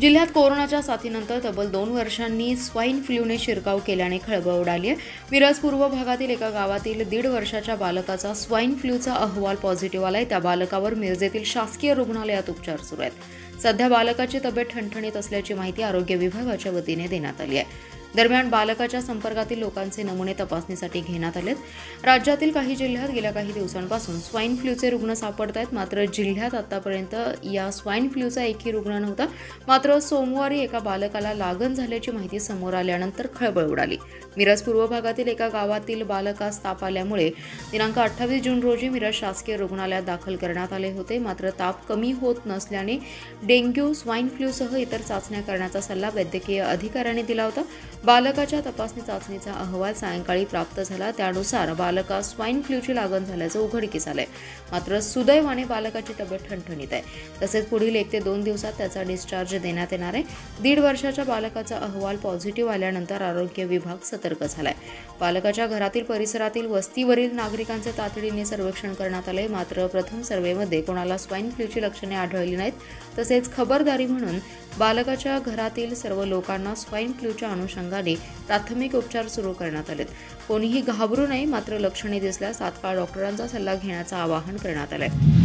जिल्ह्यात कोरोनाच्या साथीनंतर तब्बल 2 वर्षांनी स्वाईन फ्लूने शिरकाव केल्याने खळबळ उडाली आहे। मिरज पूर्व भागातील एका गावातील 1.5 वर्षाच्या बालकाचा स्वाईन फ्लूचा अहवाल पॉझिटिव्ह आलाय। त्या बालकावर मिरजेतील शासकीय रुग्णालयात उपचार सुरू आहेत। सध्या बालकाची तब्येत ठणठणीत असल्याची माहिती आरोग्य विभागाच्या वतीने देण्यात आली आहे। दरम्यान बालकाच्या संपर्कातील लोकांचे नमुने तपासणीसाठी घेण्यात आलेत। राज्यातील काही जिल्ह्यात गेल्या काही दिवसांपासून स्वाईन फ्लूचे रुग्ण सापडत आहेत। मात्र जिल्ह्यात आतापर्यंत या स्वाईन फ्लूचा एकही रुग्ण नव्हता। मात्र सोमवारी एका बालकाला लागण झाल्याची माहिती समोर आल्यानंतर खळबळ उडाली। मिरज पूर्व भागातील एका गावातील बालकास ताप आल्यामुळे दिनांक 28 जून रोजी मिरज शासकीय रुग्णालयात दाखल करण्यात आले होते। मात्र ताप कमी होत नसल्याने डेंग्यू, स्वाईन फ्लूसह इतर चाचण्या करण्याचा सल्ला वैद्यकीय अधिकाऱ्यांनी दिला होता। बालकाच्या तपासणी चाचणीचा अहवाल सायंकाळी प्राप्त झाला। त्यानुसार बालकास स्वाईन फ्लूची लागण झाल्याचं उघडकीस आलंय। मात्र सुदैवाने बालकाची तब्येत ठणठणीत आहे। तसेच पुढील 1 ते 2 दिवसात त्याचा डिस्चार्ज देण्यात येणार आहे। 1.5 वर्षाच्या बालकाचा अहवाल पॉझिटिव्ह आल्यानंतर आरोग्य विभाग सतर्क झालाय। बालकाच्या घरातील परिसरातील वस्तीवरील नागरिकांचे तातडीने सर्वेक्षण करण्यात आले। मात्र प्रथम सर्व्हेमध्ये कोणाला स्वाईन फ्लूची लक्षणे आढळली नाहीत। तसेच खबरदारी म्हणून बालकाच्या घरातील सर्व लोकांना स्वाईन फ्लूच्या अनुषंगाने प्राथमिक उपचार सुरू करण्यात आलेत। कोणीही घाबरू नये, मात्र लक्षणे दिसल्यास तात्काळ डॉक्टरांचा सल्ला घेण्याचं आवाहन करण्यात आलंय।